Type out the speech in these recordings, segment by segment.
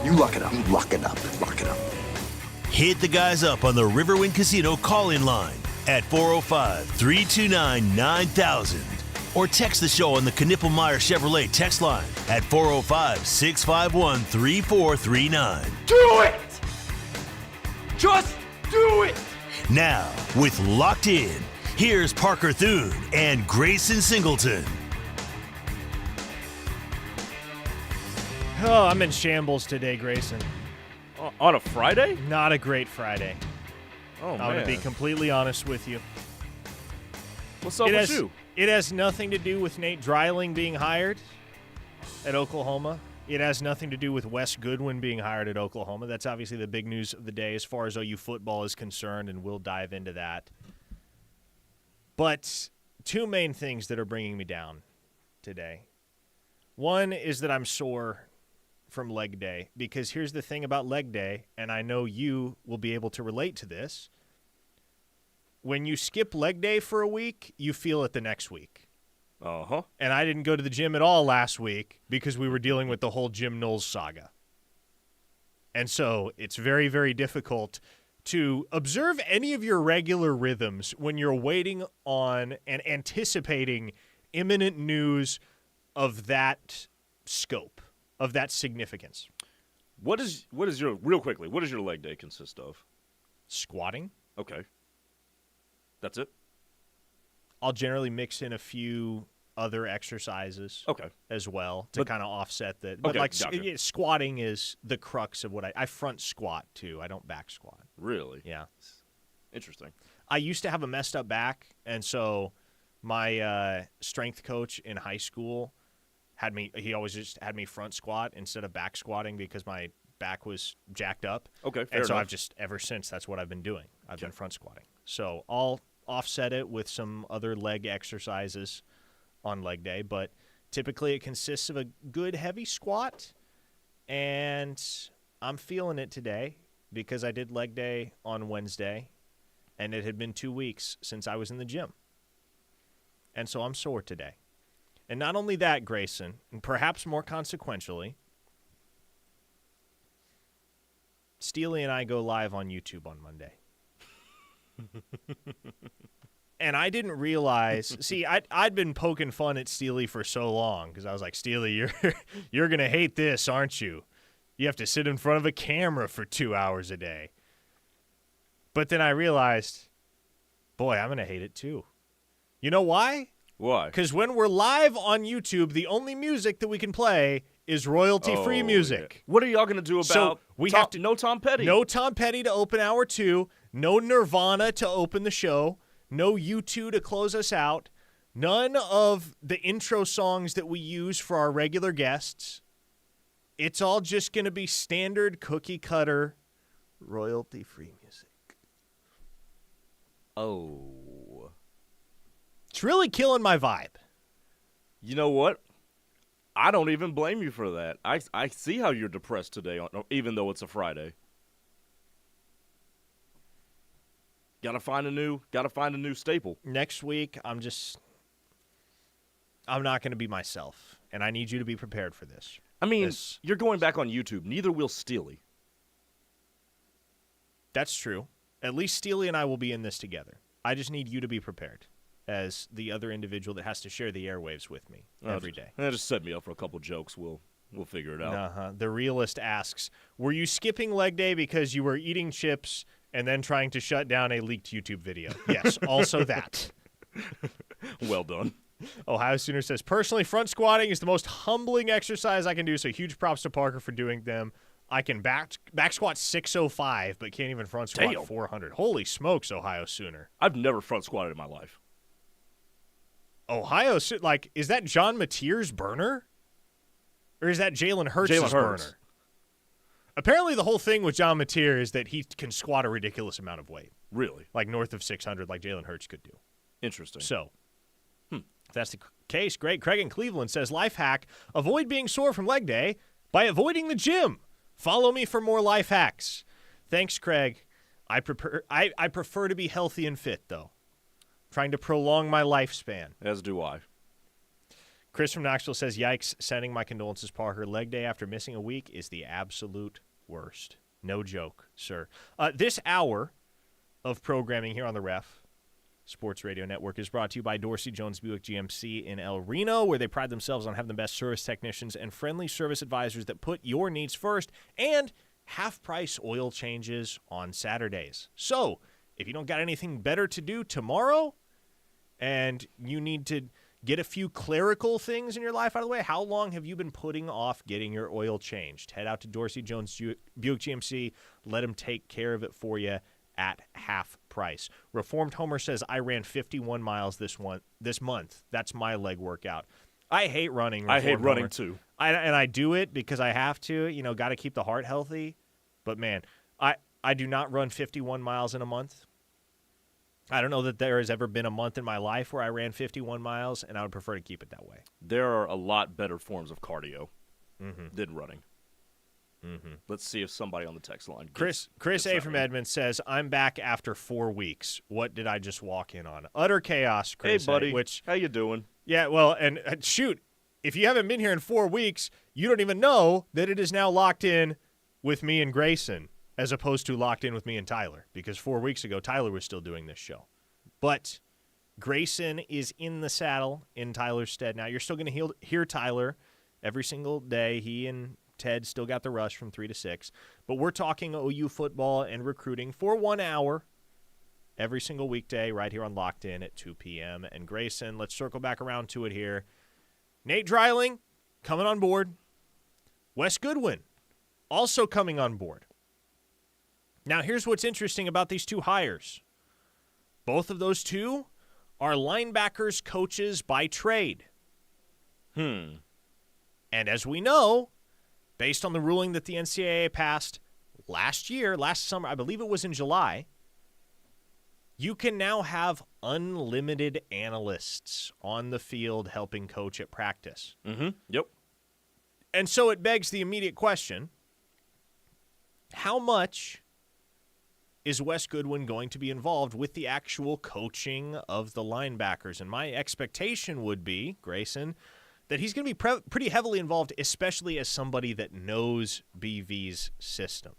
You lock it up. You lock it up. Lock it up. Hit the guys up on the Riverwind Casino call-in line at 405-329-9000 or text the show on the Knippelmeyer Chevrolet text line at 405-651-3439. Do it! Just do it! Now, with Locked In, here's Parker Thune and Grayson Singleton. Oh, I'm in shambles today, Grayson. On a Friday? Not a great Friday. Oh, man. I'm going to be completely honest with you. What's up with you? It has nothing to do with Nate Dreiling being hired at Oklahoma. It has nothing to do with Wes Goodwin being hired at Oklahoma. That's obviously the big news of the day as far as OU football is concerned, and we'll dive into that. But two main things that are bringing me down today. One is that I'm sore from leg day, because here's the thing about leg day, and I know you will be able to relate to this. When you skip leg day for a week, you feel it the next week. Uh-huh. And I didn't go to the gym at all last week because we were dealing with the whole Jim Knowles saga. And so it's very, very difficult to observe any of your regular rhythms when you're waiting on and anticipating imminent news of that scope, of that significance. What is your, real quickly, what does your leg day consist of? Squatting. Okay. That's it? I'll generally mix in a few other exercises as well to kind of offset that. But gotcha. Squatting is the crux of what I front squat too. I don't back squat. Really? Yeah. Interesting. I used to have a messed up back, and so my strength coach in high school he always just had me front squat instead of back squatting because my back was jacked up. Okay, fair And so enough. I've just, ever since, that's what I've been doing. I've been front squatting. So I'll offset it with some other leg exercises on leg day, but typically it consists of a good heavy squat, and I'm feeling it today because I did leg day on Wednesday, and it had been 2 weeks since I was in the gym. And so I'm sore today. And not only that, Grayson, and perhaps more consequentially, Steely and I go live on YouTube on Monday. And I didn't realize, see, I'd been poking fun at Steely for so long because I was like, Steely, you're going to hate this, aren't you? You have to sit in front of a camera for 2 hours a day. But then I realized, boy, I'm going to hate it too. You know why? Why? Because when we're live on YouTube, the only music that we can play is royalty-free music. Yeah. What are y'all going to do about no Tom Petty? No Tom Petty to open hour 2, no Nirvana to open the show, no U2 to close us out, none of the intro songs that we use for our regular guests. It's all just going to be standard cookie-cutter royalty-free music. Oh. It's really killing my vibe. You know what? I don't even blame you for that. I see how you're depressed today, even though it's a Friday. Gotta find a new staple. Next week, I'm not going to be myself, and I need you to be prepared for this. I mean, you're going back on YouTube. Neither will Steely. That's true. At least Steely and I will be in this together. I just need you to be prepared as the other individual that has to share the airwaves with me every day. Just set me up for a couple jokes. We'll figure it out. Uh-huh. The realist asks, were you skipping leg day because you were eating chips and then trying to shut down a leaked YouTube video? Yes, also that. Well done. Ohio Sooner says, personally, front squatting is the most humbling exercise I can do, so huge props to Parker for doing them. I can back squat 605, but can't even front squat 400. Holy smokes, Ohio Sooner. I've never front squatted in my life. Ohio, is that John Mateer's burner? Or is that Jalen Hurts' burner? Apparently the whole thing with John Mateer is that he can squat a ridiculous amount of weight. Really? Like north of 600, like Jalen Hurts could do. Interesting. So, if that's the case, great. Craig in Cleveland says, life hack, avoid being sore from leg day by avoiding the gym. Follow me for more life hacks. Thanks, Craig. I prefer to be healthy and fit, though. Trying to prolong my lifespan. As do I. Chris from Knoxville says, yikes, sending my condolences, Parker. Leg day after missing a week is the absolute worst. No joke, sir. This hour of programming here on the Ref Sports Radio Network is brought to you by Dorsey Jones Buick GMC in El Reno, where they pride themselves on having the best service technicians and friendly service advisors that put your needs first, and half-price oil changes on Saturdays. So, if you don't got anything better to do tomorrow and you need to get a few clerical things in your life out of the way, how long have you been putting off getting your oil changed? Head out to Dorsey Jones Buick GMC. Let them take care of it for you at half price. Reformed Homer says, I ran 51 miles this month. That's my leg workout. I hate running. I hate running Homer. too. And I do it because I have to, got to keep the heart healthy. But, man, I do not run 51 miles in a month. I don't know that there has ever been a month in my life where I ran 51 miles, and I would prefer to keep it that way. There are a lot better forms of cardio than running. Let's see if somebody on the text line Chris A. from Edmond says, I'm back after 4 weeks. What did I just walk in on? Utter chaos, Chris. Hey, buddy. A, which, how you doing? Yeah, well, and shoot, if you haven't been here in 4 weeks, you don't even know that it is now locked in with me and Grayson, as opposed to locked in with me and Tyler, because 4 weeks ago, Tyler was still doing this show. But Grayson is in the saddle in Tyler's stead now. You're still going to hear Tyler every single day. He and Ted still got the rush from 3 to 6. But we're talking OU football and recruiting for 1 hour every single weekday right here on Locked In at 2 p.m. And Grayson, let's circle back around to it here. Nate Dreiling coming on board. Wes Goodwin also coming on board. Now, here's what's interesting about these two hires. Both of those two are linebackers coaches by trade. And as we know, based on the ruling that the NCAA passed last summer, I believe it was in July, you can now have unlimited analysts on the field helping coach at practice. Yep. And so it begs the immediate question, how much is Wes Goodwin going to be involved with the actual coaching of the linebackers? And my expectation would be, Grayson, that he's going to be pretty heavily involved, especially as somebody that knows BV's system.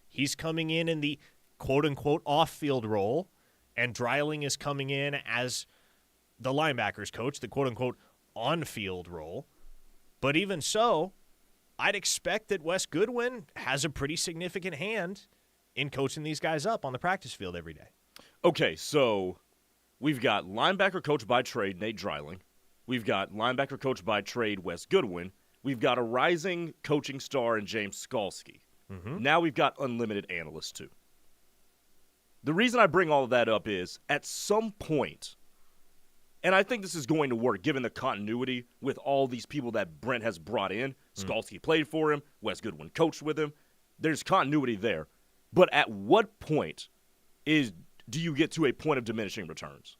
He's coming in the quote-unquote off-field role, and Dreiling is coming in as the linebackers coach, the quote-unquote on-field role. But even so, I'd expect that Wes Goodwin has a pretty significant hand in coaching these guys up on the practice field every day. Okay, so we've got linebacker coach by trade, Nate Dreiling. We've got linebacker coach by trade, Wes Goodwin. We've got a rising coaching star in James Skalski. Now we've got unlimited analysts, too. The reason I bring all of that up is, at some point, and I think this is going to work given the continuity with all these people that Brent has brought in. Skalski played for him. Wes Goodwin coached with him. There's continuity there. But at what point do you get to a point of diminishing returns?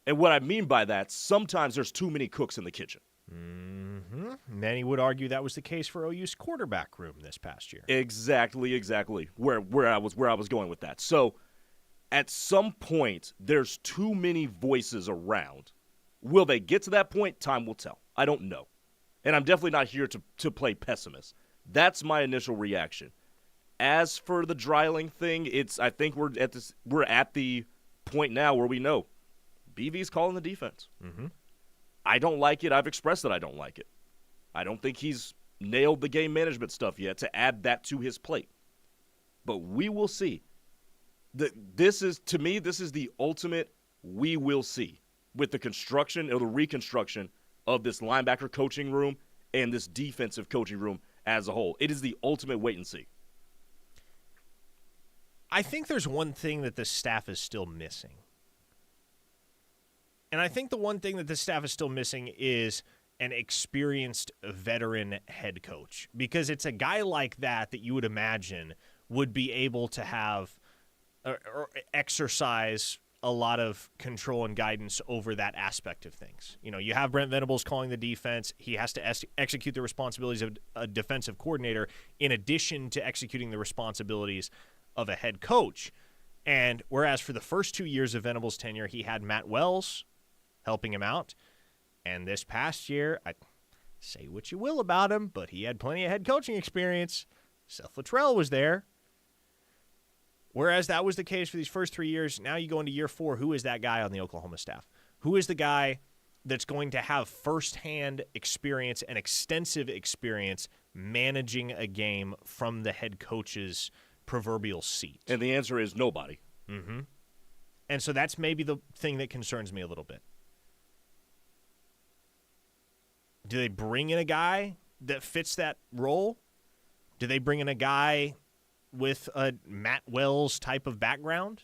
And what I mean by that, sometimes there's too many cooks in the kitchen. Many would argue that was the case for OU's quarterback room this past year. Exactly. Where I was going with that. So at some point, there's too many voices around. Will they get to that point? Time will tell. I don't know. And I'm definitely not here to play pessimist. That's my initial reaction. As for the Dreiling thing, I think we're at the point now where we know BV's calling the defense. I don't like it. I've expressed that I don't like it. I don't think he's nailed the game management stuff yet to add that to his plate. But we will see. This is the ultimate we will see with the construction or the reconstruction of this linebacker coaching room and this defensive coaching room as a whole. It is the ultimate wait and see. I think there's one thing that this staff is still missing. And I think the one thing that this staff is still missing is an experienced veteran head coach. Because it's a guy like that you would imagine would be able to have or exercise a lot of control and guidance over that aspect of things. You have Brent Venables calling the defense. He has to execute the responsibilities of a defensive coordinator in addition to executing the responsibilities of a head coach. And whereas for the first 2 years of Venables' tenure, he had Matt Wells helping him out, And this past year, I say what you will about him, but he had plenty of head coaching experience. Seth Luttrell was there. Whereas that was the case for these first 3 years, now you go into year 4, who is that guy on the Oklahoma staff? Who is the guy that's going to have firsthand experience and extensive experience managing a game from the head coach's proverbial seat? And the answer is nobody. Mm-hmm. And so that's maybe the thing that concerns me a little bit. Do they bring in a guy that fits that role? Do they bring in a guy with a Matt Wells type of background?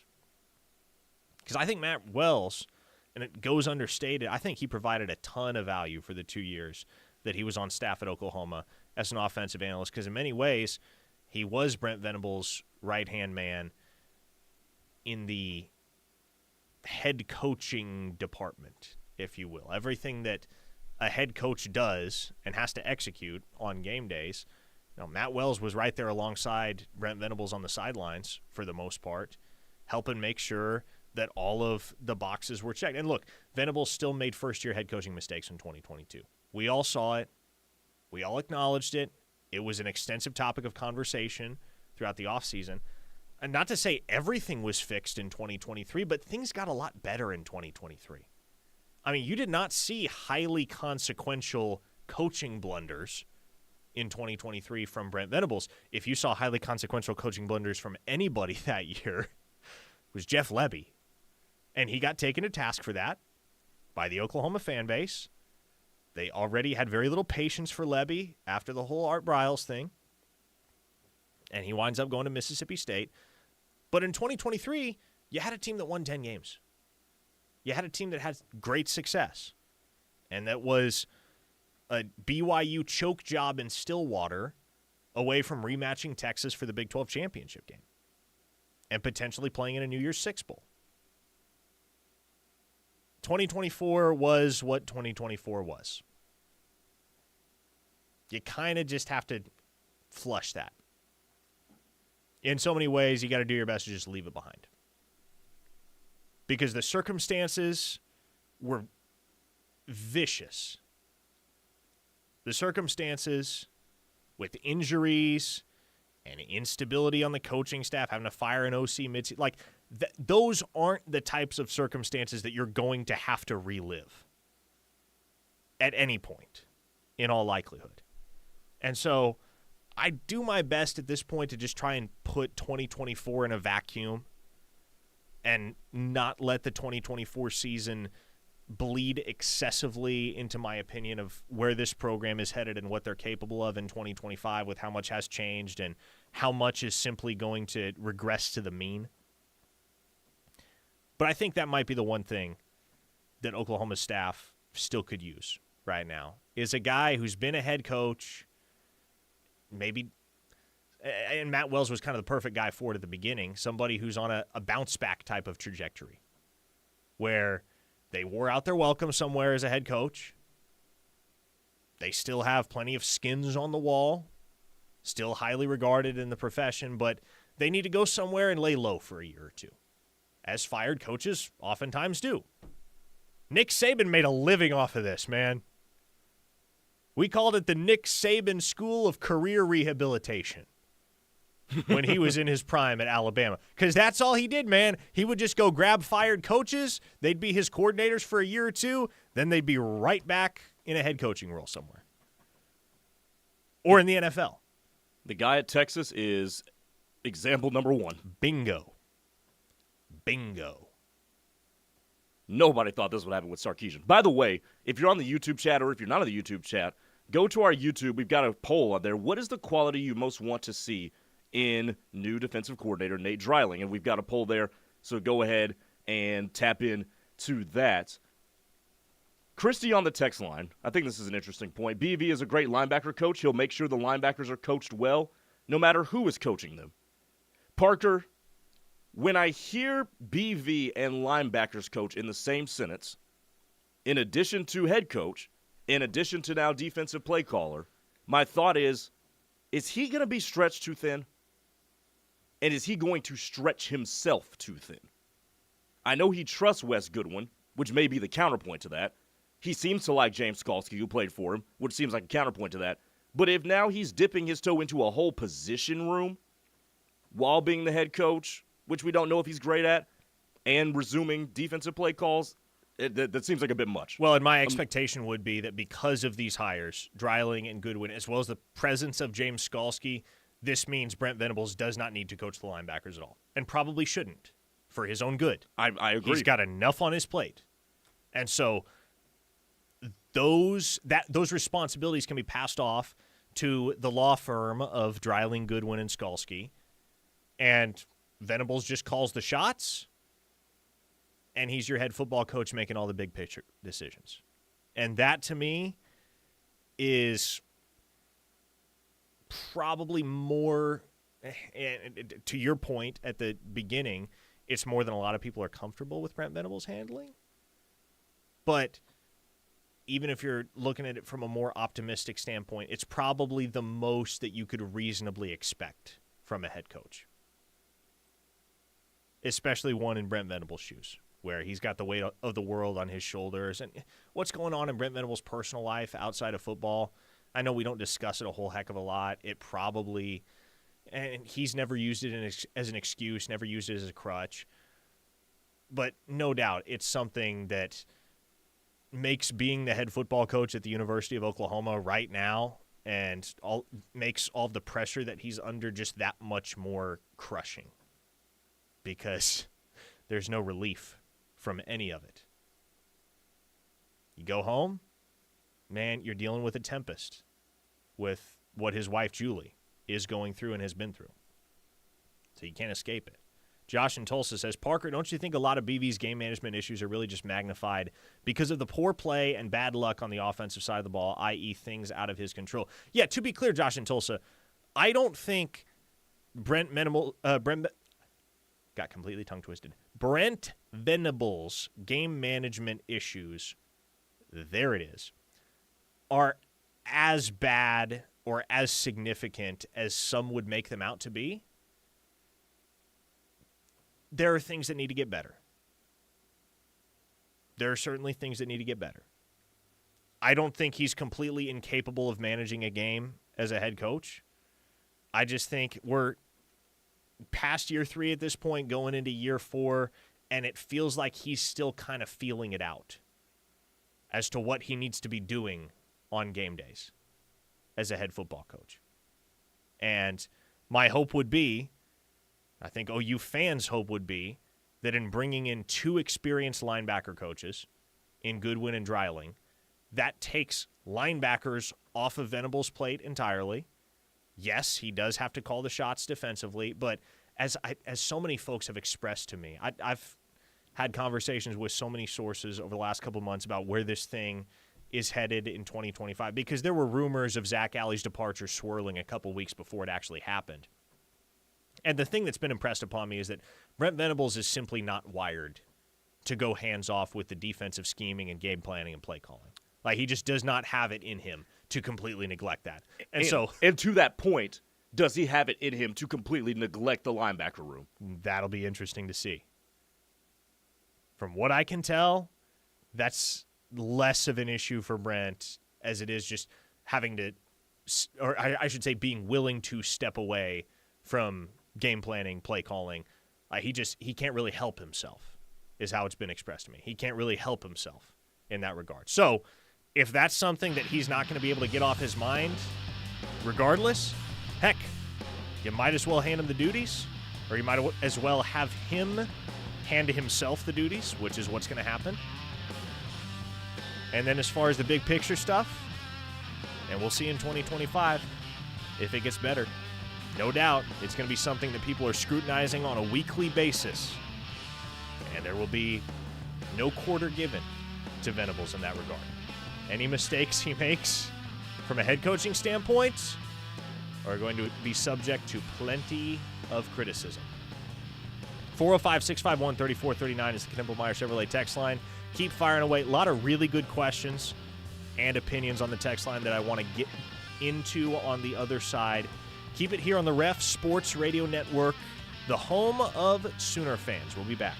Because I think Matt Wells, and it goes understated, I think he provided a ton of value for the 2 years that he was on staff at Oklahoma as an offensive analyst, because in many ways, he was Brent Venables' right-hand man in the head coaching department, if you will. Everything that a head coach does and has to execute on game days, Matt Wells was right there alongside Brent Venables on the sidelines for the most part, helping make sure that all of the boxes were checked. And look, Venables still made first-year head coaching mistakes in 2022. We all saw it. We all acknowledged it. It was an extensive topic of conversation throughout the offseason. And not to say everything was fixed in 2023, but things got a lot better in 2023. I mean, you did not see highly consequential coaching blunders in 2023 from Brent Venables. If you saw highly consequential coaching blunders from anybody that year, it was Jeff Lebby. And he got taken to task for that by the Oklahoma fan base. They already had very little patience for Lebby after the whole Art Briles thing. And he winds up going to Mississippi State. But in 2023, you had a team that won 10 games. You had a team that had great success. And that was a BYU choke job in Stillwater away from rematching Texas for the Big 12 championship game. And potentially playing in a New Year's Six Bowl. 2024 was what 2024 was. You kind of just have to flush that. In so many ways, you got to do your best to just leave it behind. Because the circumstances were vicious. The circumstances with injuries and instability on the coaching staff, having to fire an OC mid-season, like those aren't the types of circumstances that you're going to have to relive at any point, in all likelihood. And so I do my best at this point to just try and put 2024 in a vacuum and not let the 2024 season bleed excessively into my opinion of where this program is headed and what they're capable of in 2025 with how much has changed and how much is simply going to regress to the mean. But I think that might be the one thing that Oklahoma's staff still could use right now is a guy who's been a head coach, maybe, and Matt Wells was kind of the perfect guy for it at the beginning, somebody who's on a bounce-back type of trajectory where they wore out their welcome somewhere as a head coach. They still have plenty of skins on the wall, still highly regarded in the profession, but they need to go somewhere and lay low for a year or two, as fired coaches oftentimes do. Nick Saban made a living off of this, man. We called it the Nick Saban School of Career Rehabilitation when he was in his prime at Alabama. Because that's all he did, man. He would just go grab fired coaches. They'd be his coordinators for a year or two. Then they'd be right back in a head coaching role somewhere. Or in the NFL. The guy at Texas is example number one. Bingo. Nobody thought this would happen with Sarkisian. By the way, if you're on the YouTube chat or if you're not on the YouTube chat, go to our YouTube. We've got a poll on there. What is the quality you most want to see in new defensive coordinator Nate Dreiling? And we've got a poll there, so go ahead and tap in to that. Christy on the text line, I think this is an interesting point. BV is a great linebacker coach. He'll make sure the linebackers are coached well, no matter who is coaching them. Parker, when I hear BV and linebackers coach in the same sentence, in addition to head coach, in addition to now defensive play caller, my thought is he going to be stretched too thin? And is he going to stretch himself too thin? I know he trusts Wes Goodwin, which may be the counterpoint to that. he seems to like James Skalski, who played for him, which seems like a counterpoint to that. But if now he's dipping his toe into a whole position room while being the head coach, which we don't know if he's great at, and resuming defensive play calls, that seems like a bit much. Well, and my expectation would be that because of these hires, Dreiling and Goodwin, as well as the presence of James Skalski, this means Brent Venables does not need to coach the linebackers at all, and probably shouldn't, for his own good. I agree. He's got enough on his plate. And so those responsibilities can be passed off to the law firm of Dreiling, Goodwin, and Skalski, and Venables just calls the shots, and he's your head football coach making all the big picture decisions. And that, to me, is probably more, and to your point at the beginning, it's more than a lot of people are comfortable with Brent Venables handling. But even if you're looking at it from a more optimistic standpoint, it's probably the most that you could reasonably expect from a head coach, especially one in Brent Venables' shoes, where he's got the weight of the world on his shoulders. And what's going on in Brent Venables' personal life outside of football, I know we don't discuss it a whole heck of a lot. It probably, and he's never used it as an excuse, never used it as a crutch. But no doubt it's something that makes being the head football coach at the University of Oklahoma right now and makes all the pressure that he's under just that much more crushing, because there's no relief from any of it. You go home, man, you're dealing with a tempest with what his wife Julie is going through and has been through. So you can't escape it. Josh in Tulsa says, Parker, don't you think a lot of BV's game management issues are really just magnified because of the poor play and bad luck on the offensive side of the ball, i.e. things out of his control? Yeah, to be clear, Josh in Tulsa, I don't think Brent Venables' game management issues, there it is, are as bad or as significant as some would make them out to be. There are things that need to get better. There are certainly things that need to get better. I don't think he's completely incapable of managing a game as a head coach. I just think we're past year 3 at this point, going into year 4, and it feels like he's still kind of feeling it out as to what he needs to be doing on game days as a head football coach. And my hope would be, I think OU fans' hope would be, that in bringing in 2 experienced linebacker coaches in Goodwin and Dreiling, that takes linebackers off of Venables' plate entirely. Yes, he does have to call the shots defensively, but as so many folks have expressed to me, I've had conversations with so many sources over the last couple of months about where this thing is headed in 2025, because there were rumors of Zach Alley's departure swirling a couple weeks before it actually happened. And the thing that's been impressed upon me is that Brent Venables is simply not wired to go hands-off with the defensive scheming and game planning and play calling. Like, he just does not have it in him to completely neglect that. And to that point, does he have it in him to completely neglect the linebacker room? That'll be interesting to see. From what I can tell, that's less of an issue for Brent as it is just having to, or I should say being willing to step away from game planning, play calling. He can't really help himself, is how it's been expressed to me. He can't really help himself in that regard. So if that's something that he's not going to be able to get off his mind, regardless, heck, you might as well hand him the duties, or you might as well have him hand himself the duties, which is what's going to happen. And then as far as the big picture stuff, and we'll see in 2025 if it gets better. No doubt it's going to be something that people are scrutinizing on a weekly basis. And there will be no quarter given to Venables in that regard. Any mistakes he makes from a head coaching standpoint are going to be subject to plenty of criticism. 405-651-3439 is the Knippelmeyer Chevrolet text line. Keep firing away. A lot of really good questions and opinions on the text line that I want to get into on the other side. Keep it here on the Ref Sports Radio Network, the home of Sooner fans. We'll be back.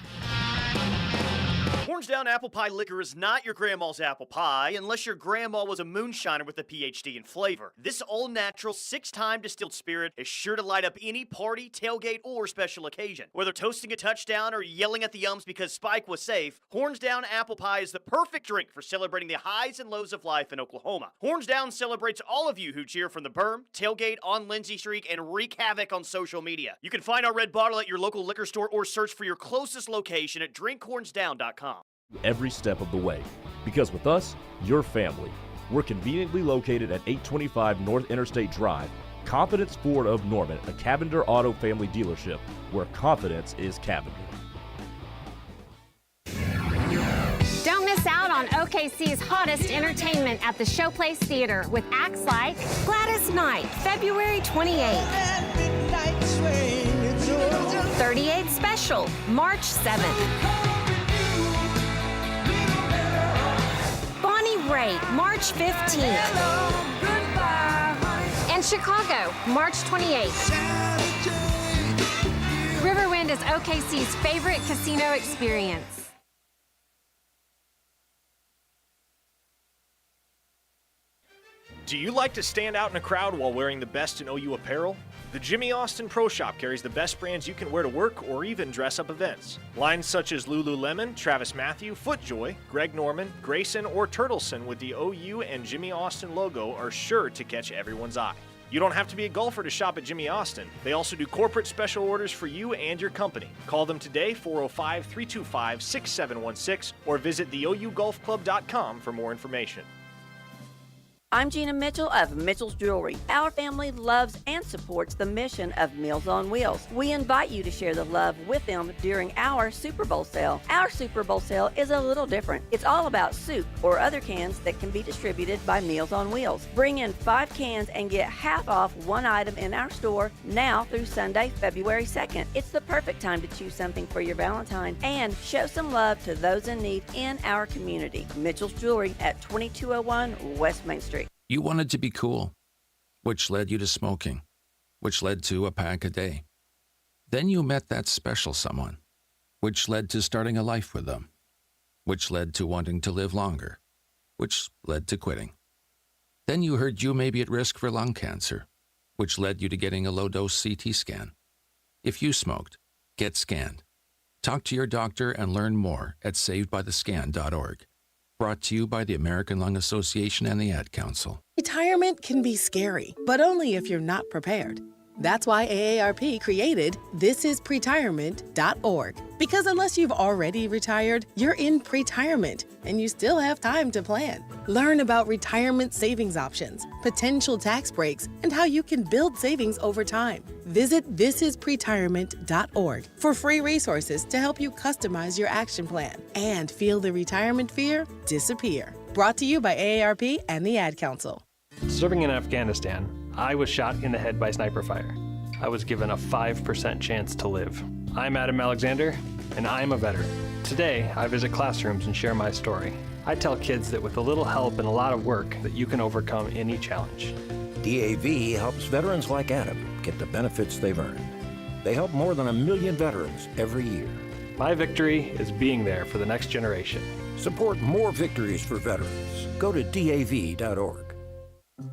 Horns Down Apple Pie liquor is not your grandma's apple pie unless your grandma was a moonshiner with a PhD in flavor. This all-natural, 6-time distilled spirit is sure to light up any party, tailgate, or special occasion. Whether toasting a touchdown or yelling at the umps because Spike was safe, Horns Down Apple Pie is the perfect drink for celebrating the highs and lows of life in Oklahoma. Horns Down celebrates all of you who cheer from the berm, tailgate, on Lindsay Streak, and wreak havoc on social media. You can find our red bottle at your local liquor store or search for your closest location at drinkhornsdown.com. Every step of the way. Because with us, your family. We're conveniently located at 825 North Interstate Drive, Confidence Ford of Norman, a Cavender Auto family dealership where confidence is Cavender. Don't miss out on OKC's hottest entertainment at the Showplace Theater with acts like Gladys Knight, February 28th. 38 Special, March 7th. Bonnie Raitt, March 15th. And Chicago, March 28th. Riverwind is OKC's favorite casino experience. Do you like to stand out in a crowd while wearing the best in OU apparel? The Jimmy Austin Pro Shop carries the best brands you can wear to work or even dress up events. Lines such as Lululemon, Travis Mathew, FootJoy, Greg Norman, Grayson, or Turtleson with the OU and Jimmy Austin logo are sure to catch everyone's eye. You don't have to be a golfer to shop at Jimmy Austin. They also do corporate special orders for you and your company. Call them today, 405-325-6716, or visit theougolfclub.com for more information. I'm Gina Mitchell of Mitchell's Jewelry. Our family loves and supports the mission of Meals on Wheels. We invite you to share the love with them during our Super Bowl sale. Our Super Bowl sale is a little different. It's all about soup or other cans that can be distributed by Meals on Wheels. Bring in 5 cans and get half off one item in our store now through Sunday, February 2nd. It's the perfect time to choose something for your Valentine and show some love to those in need in our community. Mitchell's Jewelry at 2201 West Main Street. You wanted to be cool, which led you to smoking, which led to a pack a day. Then you met that special someone, which led to starting a life with them, which led to wanting to live longer, which led to quitting. Then you heard you may be at risk for lung cancer, which led you to getting a low-dose CT scan. If you smoked, get scanned. Talk to your doctor and learn more at savedbythescan.org. Brought to you by the American Lung Association and the Ad Council. Retirement can be scary, but only if you're not prepared. That's why AARP created thisispretirement.org. Because unless you've already retired, you're in pretirement, and you still have time to plan. Learn about retirement savings options, potential tax breaks, and how you can build savings over time. Visit thisispretirement.org for free resources to help you customize your action plan and feel the retirement fear disappear. Brought to you by AARP and the Ad Council. Serving in Afghanistan, I was shot in the head by sniper fire. I was given a 5% chance to live. I'm Adam Alexander, and I'm a veteran. Today, I visit classrooms and share my story. I tell kids that with a little help and a lot of work, that you can overcome any challenge. DAV helps veterans like Adam get the benefits they've earned. They help more than 1 million veterans every year. My victory is being there for the next generation. Support more victories for veterans. Go to DAV.org.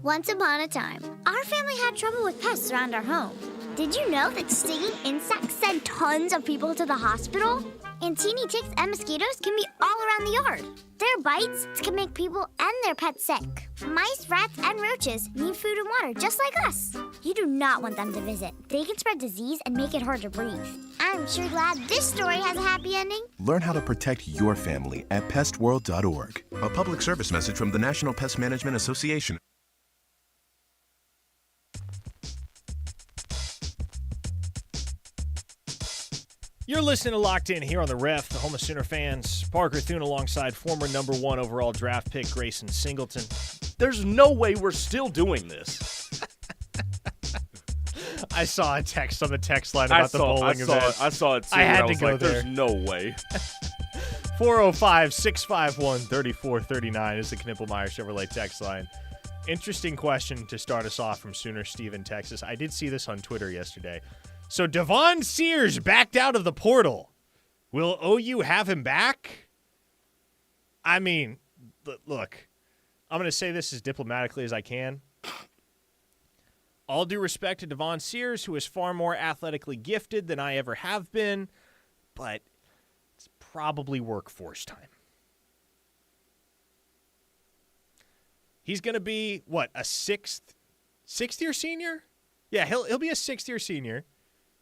Once upon a time, our family had trouble with pests around our home. Did you know that stinging insects send tons of people to the hospital? And teeny ticks and mosquitoes can be all around the yard. Their bites can make people and their pets sick. Mice, rats, and roaches need food and water just like us. You do not want them to visit. They can spread disease and make it hard to breathe. I'm sure glad this story has a happy ending. Learn how to protect your family at pestworld.org. A public service message from the National Pest Management Association. You're listening to Locked In here on the Ref, the home of Sooner fans. Parker Thune alongside former number 1 overall draft pick Grayson Singleton. There's no way we're still doing this. I saw a text on the text line about the bowling event. I saw it too. I had was to go like, there. There's no way. 405-651-3439 is the Knippelmeyer Chevrolet text line. Interesting question to start us off from Sooner Steve in Texas. I did see this on Twitter yesterday. So Devon Sears backed out of the portal. Will OU have him back? I mean, look, I'm going to say this as diplomatically as I can. All due respect to Devon Sears, who is far more athletically gifted than I ever have been, but it's probably workforce time. He's going to be, a sixth-year senior? Yeah, he'll be a sixth-year senior.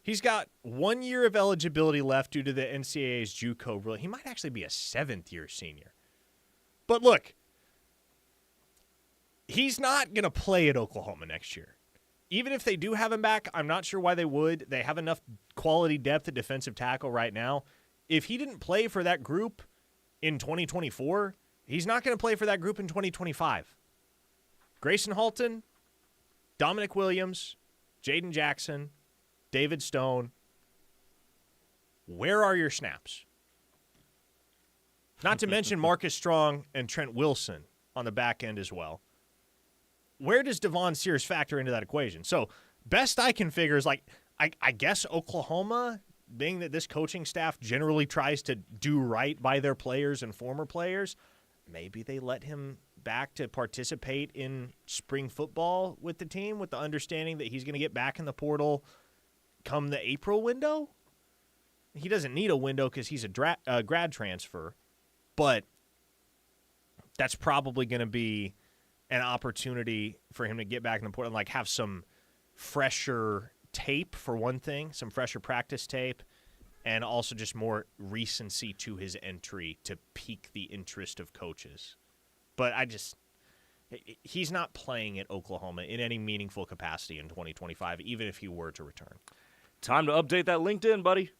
He's got 1 year of eligibility left due to the NCAA's JUCO rule. He might actually be a seventh-year senior. But look, he's not going to play at Oklahoma next year. Even if they do have him back, I'm not sure why they would. They have enough quality depth at defensive tackle right now. If he didn't play for that group in 2024, he's not going to play for that group in 2025. Grayson Halton, Dominic Williams, Jaden Jackson, David Stone, where are your snaps? Not to mention Marcus Strong and Trent Wilson on the back end as well. Where does Devon Sears factor into that equation? So best I can figure is I guess Oklahoma, being that this coaching staff generally tries to do right by their players and former players, maybe they let him back to participate in spring football with the team with the understanding that he's going to get back in the portal come the April window. He doesn't need a window because he's a grad transfer, but that's probably going to be an opportunity for him to get back in the portal and have some fresher tape for one thing, some fresher practice tape, and also just more recency to his entry to pique the interest of coaches. But he's not playing at Oklahoma in any meaningful capacity in 2025, even if he were to return. Time to update that LinkedIn, buddy.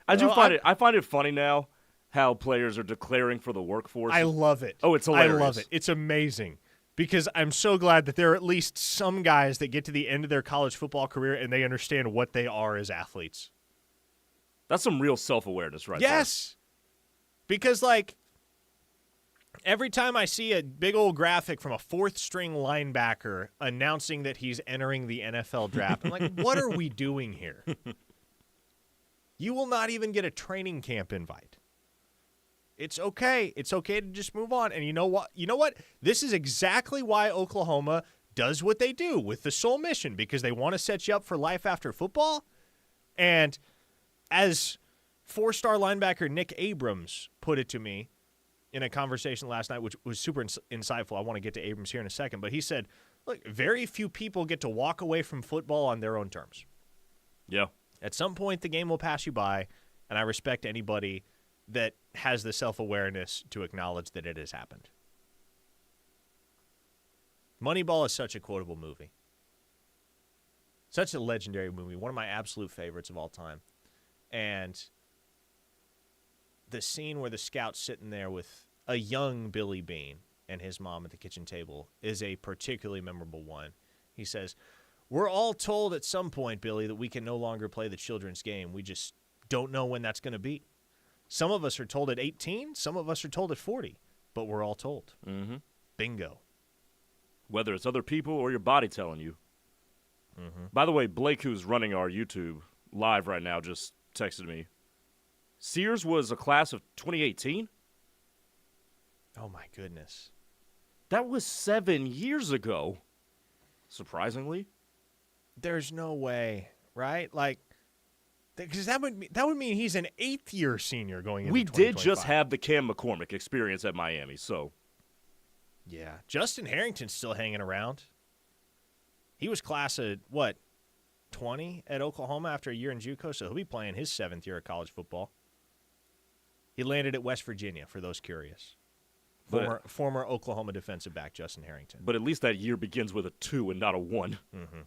I find it funny now how players are declaring for the workforce. I love it. Oh, it's hilarious. I love it. It's amazing because I'm so glad that there are at least some guys that get to the end of their college football career and they understand what they are as athletes. That's some real self-awareness right there. Yes. Because, every time I see a big old graphic from a fourth-string linebacker announcing that he's entering the NFL draft, I'm like, what are we doing here? You will not even get a training camp invite. It's okay. It's okay to just move on. And you know what? This is exactly why Oklahoma does what they do with the sole mission, because they want to set you up for life after football. And as four-star linebacker Nick Abrams put it to me in a conversation last night, which was super insightful. I want to get to Abrams here in a second. But he said, look, very few people get to walk away from football on their own terms. Yeah. At some point, the game will pass you by, and I respect anybody that has the self-awareness to acknowledge that it has happened. Moneyball is such a quotable movie. Such a legendary movie. One of my absolute favorites of all time. And the scene where the scout's sitting there with a young Billy Bean and his mom at the kitchen table is a particularly memorable one. He says, "We're all told at some point, Billy, that we can no longer play the children's game. We just don't know when that's going to be. Some of us are told at 18, some of us are told at 40, but we're all told." Mm-hmm. Bingo. Whether it's other people or your body telling you. Mm-hmm. By the way, Blake, who's running our YouTube live right now, just texted me. Sears was a class of 2018? Oh, my goodness. That was 7 years ago, surprisingly. There's no way, right? Because that would mean he's an eighth-year senior going into 2025. We did just have the Cam McCormick experience at Miami, so. Yeah. Justin Harrington's still hanging around. He was class of, 20 at Oklahoma after a year in JUCO, so he'll be playing his 7th year of college football. He landed at West Virginia, for those curious. Former Oklahoma defensive back Justin Harrington. But at least that year begins with a 2 and not a 1. Mm-hmm.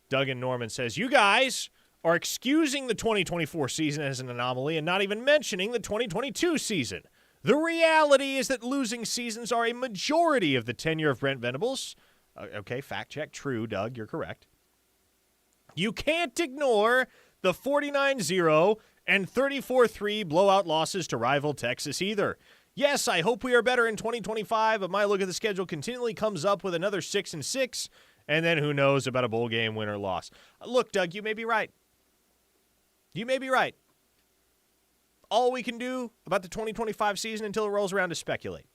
Duggan Norman says, "You guys are excusing the 2024 season as an anomaly and not even mentioning the 2022 season. The reality is that losing seasons are a majority of the tenure of Brent Venables." Okay, fact check. True, Doug, you're correct. "You can't ignore the 49-0 and 34-3 blowout losses to rival Texas either. Yes, I hope we are better in 2025, but my look at the schedule continually comes up with another 6-6, and then who knows about a bowl game win or loss." Look, Doug, you may be right. You may be right. all we can do about the 2025 season until it rolls around is speculate.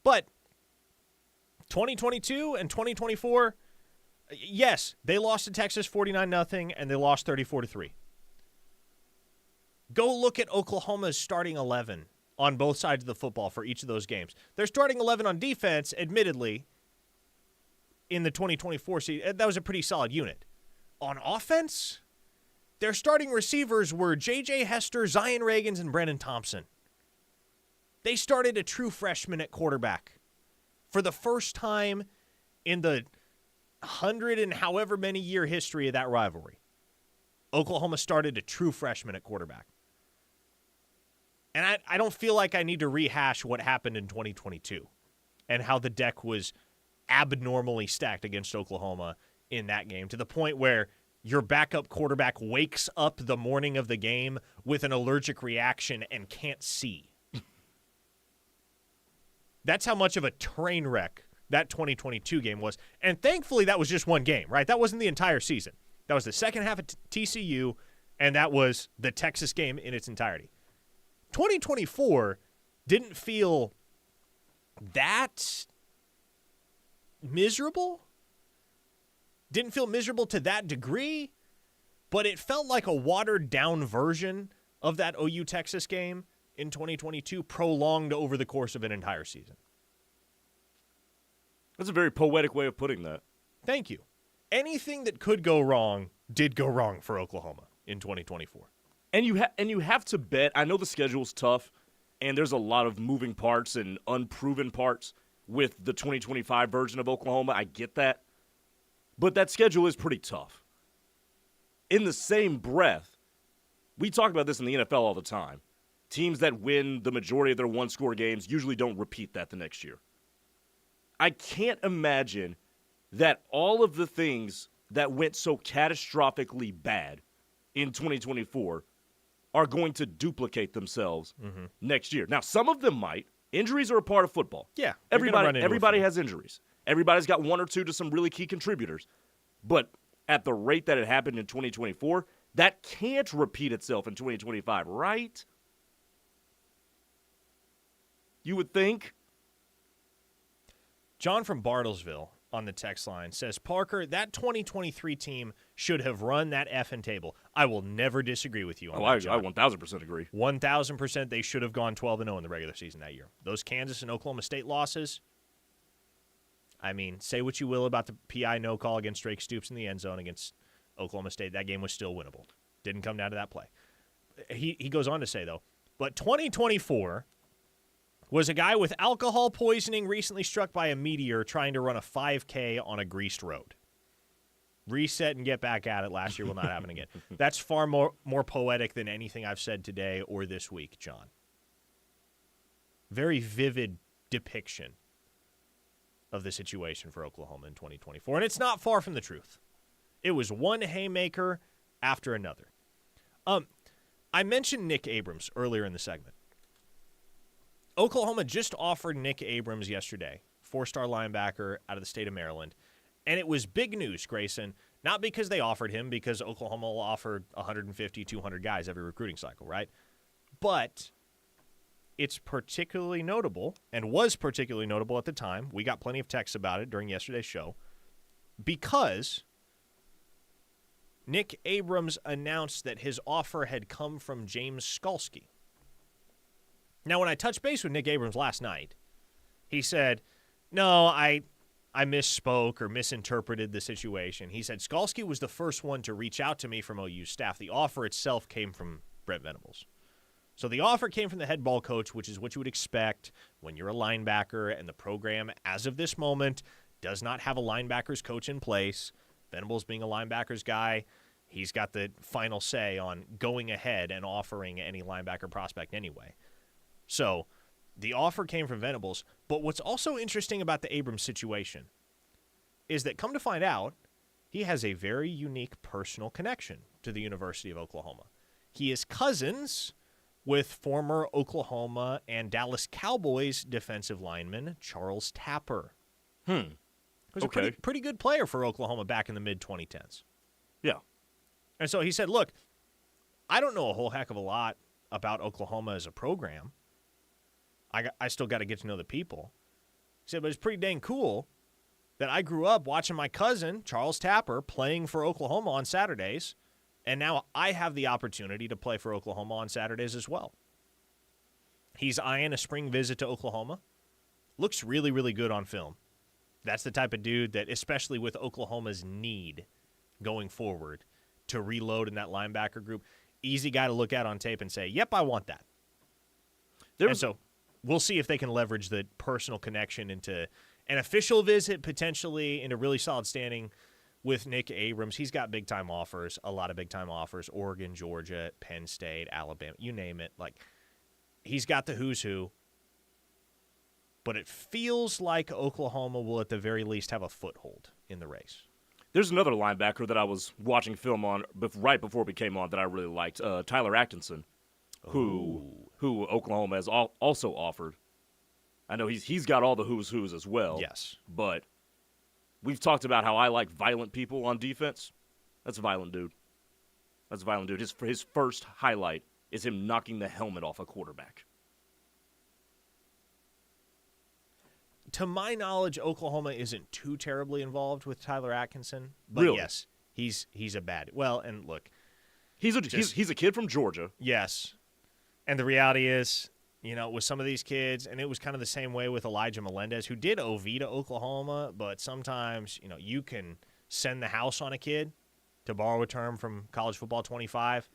But 2022 and 2024, yes, they lost to Texas 49-0, and they lost 34-3. Go look at Oklahoma's starting 11 on both sides of the football for each of those games. Their starting 11 on defense, admittedly, in the 2024 season, that was a pretty solid unit. On offense, their starting receivers were J.J. Hester, Zion Reagans, and Brennan Thompson. They started a true freshman at quarterback for the first time in the 100 and however many year history of that rivalry. Oklahoma started a true freshman at quarterback. And I don't feel like I need to rehash what happened in 2022 and how the deck was abnormally stacked against Oklahoma in that game to the point where your backup quarterback wakes up the morning of the game with an allergic reaction and can't see. That's how much of a train wreck that 2022 game was. And thankfully, that was just one game, right? That wasn't the entire season. That was the second half of TCU, and that was the Texas game in its entirety. 2024 didn't feel that miserable. Didn't feel miserable to that degree, but it felt like a watered-down version of that OU-Texas game in 2022, prolonged over the course of an entire season. That's a very poetic way of putting that. Thank you. Anything that could go wrong did go wrong for Oklahoma in 2024. And you have to bet. I know the schedule's tough, and there's a lot of moving parts and unproven parts with the 2025 version of Oklahoma. I get that. But that schedule is pretty tough. In the same breath, we talk about this in the NFL all the time. Teams that win the majority of their one-score games usually don't repeat that the next year. I can't imagine that all of the things that went so catastrophically bad in 2024 are going to duplicate themselves next year. Now, some of them might. Injuries are a part of football. Yeah. Everybody has injuries. Everybody's got one or two to some really key contributors. But at the rate that it happened in 2024, that can't repeat itself in 2025, right? You would think. John from Bartlesville on the text line says, Parker, that 2023 team should have run that effing table. I will never disagree with you on that, John. I 1,000% agree. 1,000% they should have gone 12-0 in the regular season that year. Those Kansas and Oklahoma State losses, I mean, say what you will about the PI no call against Drake Stoops in the end zone against Oklahoma State. That game was still winnable. Didn't come down to that play. He goes on to say, though, but 2024 was a guy with alcohol poisoning recently struck by a meteor trying to run a 5K on a greased road. Reset and get back at it last year will not happen again. That's far more poetic than anything I've said today or this week, John. Very vivid depiction of the situation for Oklahoma in 2024. And it's not far from the truth. It was one haymaker after another. I mentioned Nick Abrams earlier in the segment. Oklahoma just offered Nick Abrams yesterday, 4-star linebacker out of the state of Maryland. And it was big news, Grayson, not because they offered him, because Oklahoma will offer 150, 200 guys every recruiting cycle, right? But it's particularly notable, and was particularly notable at the time. We got plenty of texts about it during yesterday's show, because Nick Abrams announced that his offer had come from James Skalski. Now, when I touched base with Nick Abrams last night, he said, no, I misspoke or misinterpreted the situation. He said Skalski was the first one to reach out to me from OU staff. The offer itself came from Brent Venables. So the offer came from the head ball coach, which is what you would expect when you're a linebacker, and the program, as of this moment, does not have a linebackers coach in place. Venables being a linebackers guy, he's got the final say on going ahead and offering any linebacker prospect anyway. So the offer came from Venables, but what's also interesting about the Abrams situation is that, come to find out, he has a very unique personal connection to the University of Oklahoma. He is cousins with former Oklahoma and Dallas Cowboys defensive lineman Charles Tapper. Who's a pretty good player for Oklahoma back in the mid-2010s. Yeah. And so he said, look, I don't know a whole heck of a lot about Oklahoma as a program. I still got to get to know the people. He said, but it's pretty dang cool that I grew up watching my cousin, Charles Tapper, playing for Oklahoma on Saturdays, and now I have the opportunity to play for Oklahoma on Saturdays as well. He's eyeing a spring visit to Oklahoma. Looks really, really good on film. That's the type of dude that, especially with Oklahoma's need going forward to reload in that linebacker group, easy guy to look at on tape and say, yep, I want that. And so we'll see if they can leverage the personal connection into an official visit, potentially into really solid standing with Nick Abrams. He's got big-time offers, a lot of big-time offers, Oregon, Georgia, Penn State, Alabama, you name it. Like, he's got the who's who, but it feels like Oklahoma will at the very least have a foothold in the race. There's another linebacker that I was watching film on right before we came on that I really liked, Tyler Atkinson, who Oklahoma has also offered. I know he's got all the who's as well. Yes. But we've talked about how I like violent people on defense. That's a violent dude. His first highlight is him knocking the helmet off a quarterback. To my knowledge, Oklahoma isn't too terribly involved with Tyler Atkinson. But really? Yes, he's a bad. Well, and look, he's a kid from Georgia. Yes, and the reality is, with some of these kids, and it was kind of the same way with Elijah Melendez, who did OV to Oklahoma. But sometimes, you can send the house on a kid, to borrow a term from College Football 25,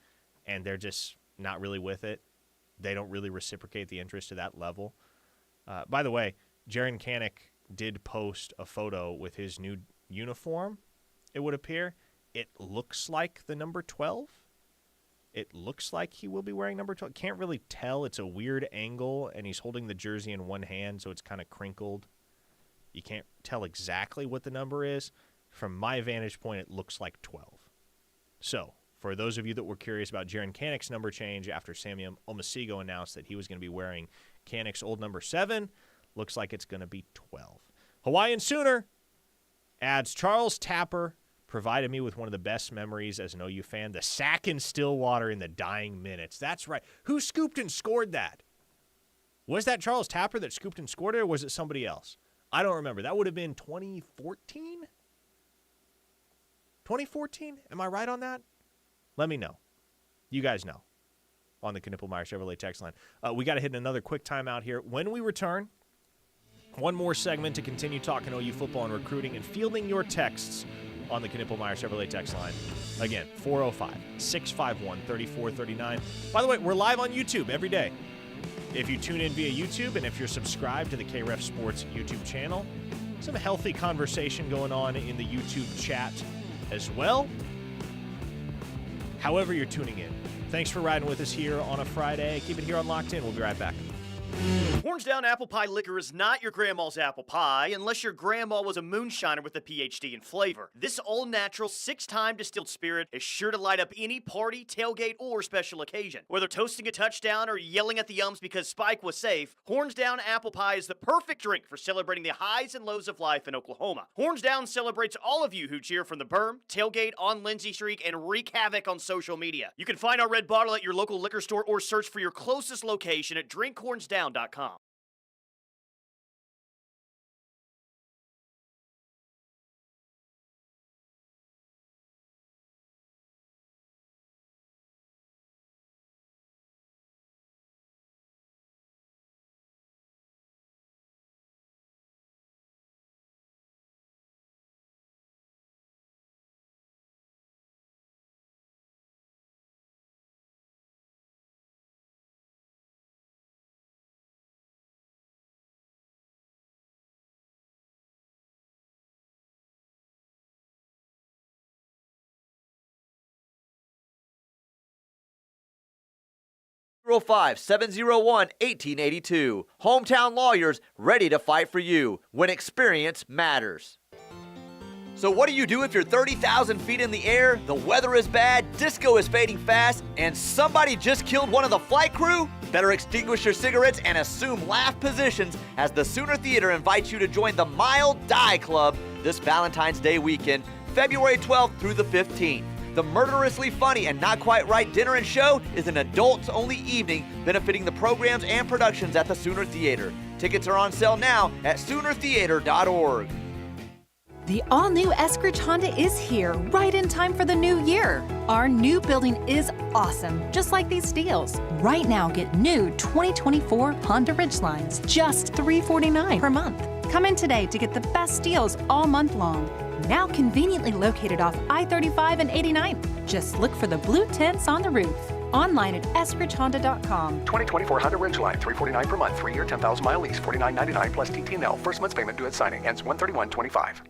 and they're just not really with it. They don't really reciprocate the interest to that level. By the way, Jaren Kanak did post a photo with his new uniform, it would appear. It looks like the number 12. It looks like he will be wearing number 12. Can't really tell. It's a weird angle, and he's holding the jersey in one hand, so it's kind of crinkled. You can't tell exactly what the number is. From my vantage point, it looks like 12. So, for those of you that were curious about Jaren Kanak's number change after Samuel Omasigo announced that he was going to be wearing Kanak's old number 7, looks like it's going to be 12. Hawaiian Sooner adds Charles Tapper provided me with one of the best memories as an OU fan, the sack in Stillwater in the dying minutes. That's right. Who scooped and scored that? Was that Charles Tapper that scooped and scored it, or was it somebody else? I don't remember. That would have been 2014? 2014? Am I right on that? Let me know. You guys know on the Knippelmeyer Chevrolet text line. We got to hit another quick timeout here. When we return, one more segment to continue talking OU football and recruiting and fielding your texts on the Knippelmeyer Chevrolet text line. Again, 405-651-3439. By the way, we're live on YouTube every day. If you tune in via YouTube and if you're subscribed to the KREF Sports YouTube channel, some healthy conversation going on in the YouTube chat as well. However you're tuning in, thanks for riding with us here on a Friday. Keep it here on Locked In. We'll be right back. Horns Down Apple Pie Liquor is not your grandma's apple pie unless your grandma was a moonshiner with a PhD in flavor. This all-natural 6-time distilled spirit is sure to light up any party, tailgate, or special occasion. Whether toasting a touchdown or yelling at the Yums because Spike was safe, Horns Down Apple Pie is the perfect drink for celebrating the highs and lows of life in Oklahoma. Horns Down celebrates all of you who cheer from the berm, tailgate, on Lindsay Streak, and wreak havoc on social media. You can find our red bottle at your local liquor store or search for your closest location at drinkhornsdown.com. (701) Hometown lawyers ready to fight for you when experience matters. So what do you do if you're 30,000 feet in the air, the weather is bad, disco is fading fast, and somebody just killed one of the flight crew? Better extinguish your cigarettes and assume laugh positions as the Sooner Theater invites you to join the Mile Die Club this Valentine's Day weekend, February 12th through the 15th. The murderously funny and not quite right dinner and show is an adults-only evening benefiting the programs and productions at the Sooner Theater. Tickets are on sale now at SoonerTheater.org. The all-new Eskridge Honda is here, right in time for the new year. Our new building is awesome, just like these deals. Right now, get new 2024 Honda Ridgelines, just $349 per month. Come in today to get the best deals all month long. Now conveniently located off I-35 and 89. Just look for the blue tents on the roof. Online at eskridgehonda.com. 2024 Honda Ridgeline, $349 per month, 3-year, 10,000-mile lease, $49.99 plus TTNL. First month's payment due at signing. Ends 1/31/25.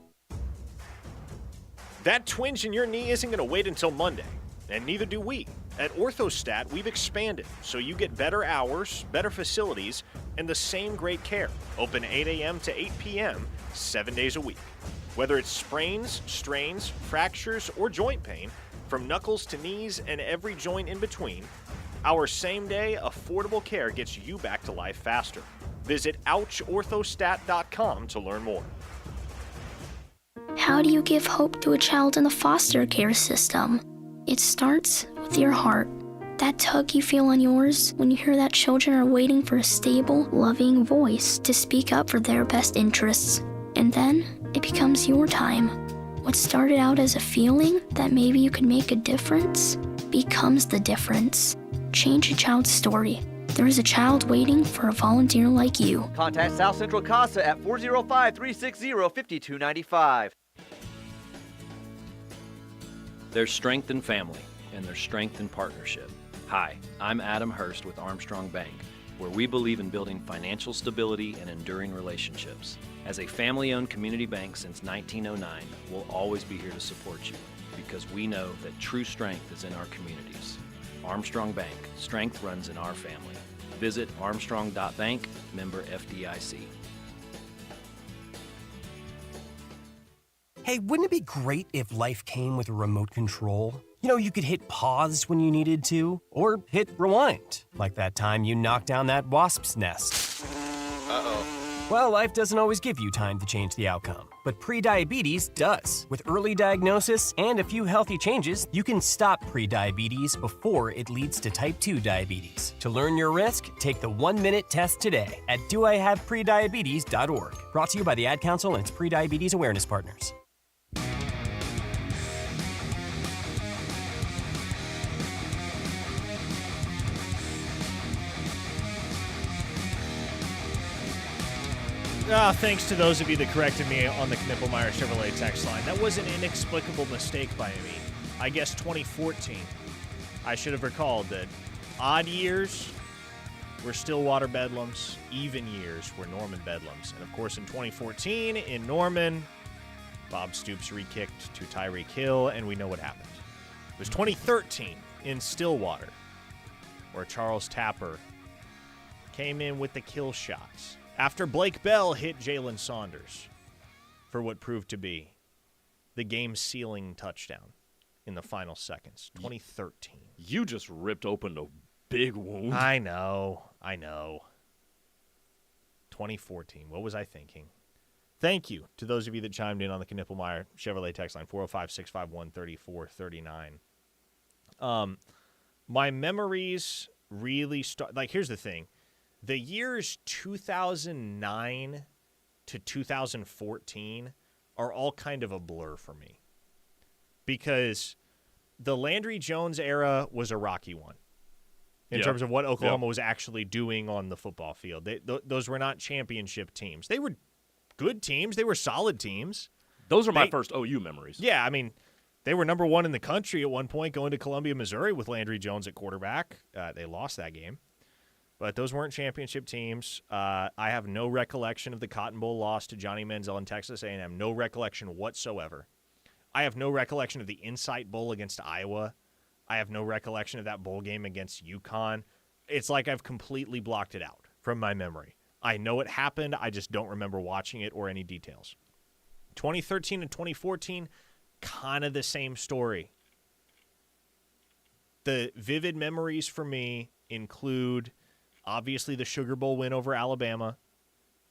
That twinge in your knee isn't going to wait until Monday, and neither do we. At Orthostat, we've expanded, so you get better hours, better facilities, and the same great care. Open 8 a.m. to 8 p.m., 7 days a week. Whether it's sprains, strains, fractures, or joint pain, from knuckles to knees and every joint in between, our same-day, affordable care gets you back to life faster. Visit OuchOrthostat.com to learn more. How do you give hope to a child in the foster care system? It starts with your heart. That tug you feel on yours when you hear that children are waiting for a stable, loving voice to speak up for their best interests. And then it becomes your time. What started out as a feeling that maybe you could make a difference becomes the difference. Change a child's story. There is a child waiting for a volunteer like you. Contact South Central CASA at 405-360-5295. There's strength in family, and there's strength in partnership. Hi, I'm Adam Hurst with Armstrong Bank, where we believe in building financial stability and enduring relationships. As a family-owned community bank since 1909, we'll always be here to support you because we know that true strength is in our communities. Armstrong Bank, strength runs in our family. Visit armstrong.bank, member FDIC. Hey, wouldn't it be great if life came with a remote control? You know, you could hit pause when you needed to, or hit rewind, like that time you knocked down that wasp's nest. Uh-oh. Well, life doesn't always give you time to change the outcome, but prediabetes does. With early diagnosis and a few healthy changes, you can stop prediabetes before it leads to type 2 diabetes. To learn your risk, take the 1-minute test today at doihaveprediabetes.org. Brought to you by the Ad Council and its prediabetes awareness partners. Thanks to those of you that corrected me on the Knippelmeyer Chevrolet text line. That was an inexplicable mistake by me. I guess 2014. I should have recalled that odd years were Stillwater Bedlams, even years were Norman Bedlams. And of course in 2014 in Norman, Bob Stoops re-kicked to Tyreek Hill, and we know what happened. It was 2013 in Stillwater, where Charles Tapper came in with the kill shots after Blake Bell hit Jalen Saunders for what proved to be the game-sealing touchdown in the final seconds. 2013. You just ripped open a big wound. I know. 2014. What was I thinking? Thank you to those of you that chimed in on the Knippelmeyer Chevrolet text line, 405-651-3439. My memories really start. Like, here's the thing. The years 2009 to 2014 are all kind of a blur for me because the Landry Jones era was a rocky one in terms of what Oklahoma was actually doing on the football field. Those were not championship teams. They were good teams. They were solid teams. Those are my first OU memories. Yeah, I mean, they were number one in the country at one point going to Columbia, Missouri with Landry Jones at quarterback. They lost that game. But those weren't championship teams. I have no recollection of the Cotton Bowl loss to Johnny Manziel in Texas A&M. No recollection whatsoever. I have no recollection of the Insight Bowl against Iowa. I have no recollection of that bowl game against UConn. It's like I've completely blocked it out from my memory. I know it happened. I just don't remember watching it or any details. 2013 and 2014, kind of the same story. The vivid memories for me include obviously the Sugar Bowl win over Alabama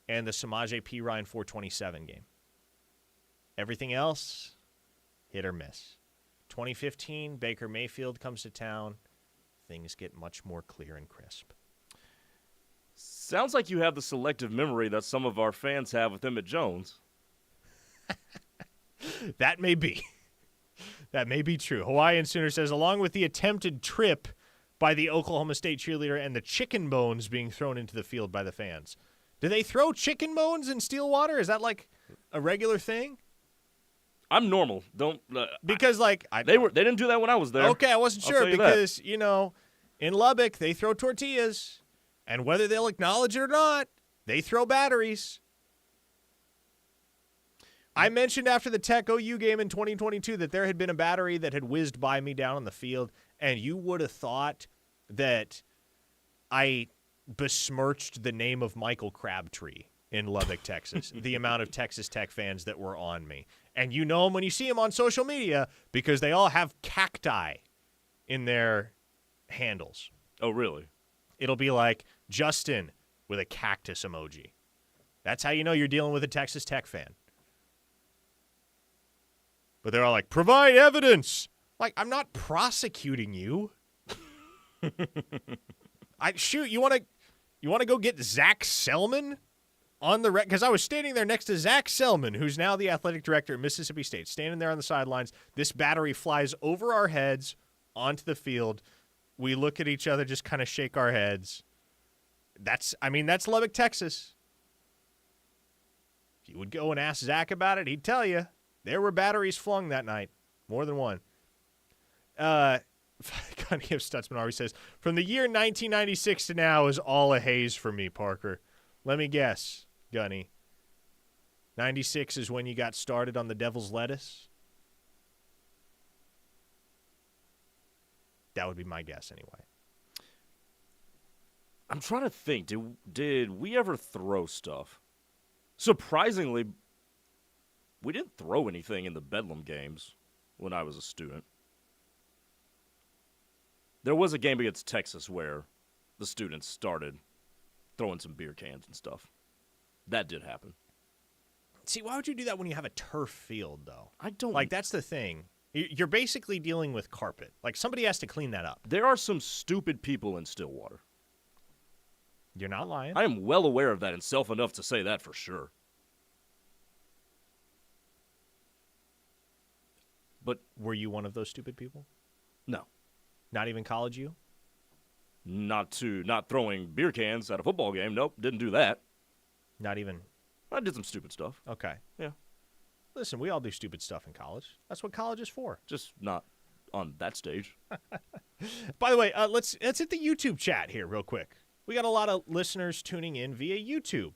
and the Samaje Perine 427 game. Everything else, hit or miss. 2015, Baker Mayfield comes to town. Things get much more clear and crisp. Sounds like you have the selective memory that some of our fans have with Emmett Jones. That may be. That may be true. Hawaiian Sooner says, along with the attempted trip by the Oklahoma State cheerleader and the chicken bones being thrown into the field by the fans. Do they throw chicken bones in Stillwater? Is that like a regular thing? I'm normal. Don't because they didn't do that when I was there. Okay, I wasn't sure because in Lubbock they throw tortillas, and whether they'll acknowledge it or not, they throw batteries. I mentioned after the Tech OU game in 2022 that there had been a battery that had whizzed by me down on the field, and you would have thought that I besmirched the name of Michael Crabtree in Lubbock, Texas, the amount of Texas Tech fans that were on me. And you know them when you see them on social media because they all have cacti in their handles. Oh, really? It'll be like Justin with a cactus emoji. That's how you know you're dealing with a Texas Tech fan. But they're all like, provide evidence. Like, I'm not prosecuting you. You want to go get Zach Selman on the because I was standing there next to Zach Selman, who's now the athletic director at Mississippi State, standing there on the sidelines. This battery flies over our heads onto the field. We look at each other, just kind of shake our heads. That's Lubbock, Texas. If you would go and ask Zach about it, he'd tell you there were batteries flung that night, more than one. Gunny of Stutzman always says, from the year 1996 to now is all a haze for me, Parker. Let me guess, Gunny. 96 is when you got started on the Devil's Lettuce? That would be my guess anyway. I'm trying to think. Did we ever throw stuff? Surprisingly, we didn't throw anything in the Bedlam games when I was a student. There was a game against Texas where the students started throwing some beer cans and stuff. That did happen. See, why would you do that when you have a turf field, though? I don't... Like, that's the thing. You're basically dealing with carpet. Like, somebody has to clean that up. There are some stupid people in Stillwater. You're not lying. I am well aware of that and self enough to say that for sure. But were you one of those stupid people? No. Not even college you? Not throwing beer cans at a football game. Nope, didn't do that. Not even? I did some stupid stuff. Okay. Yeah. Listen, we all do stupid stuff in college. That's what college is for. Just not on that stage. By the way, let's hit the YouTube chat here real quick. We got a lot of listeners tuning in via YouTube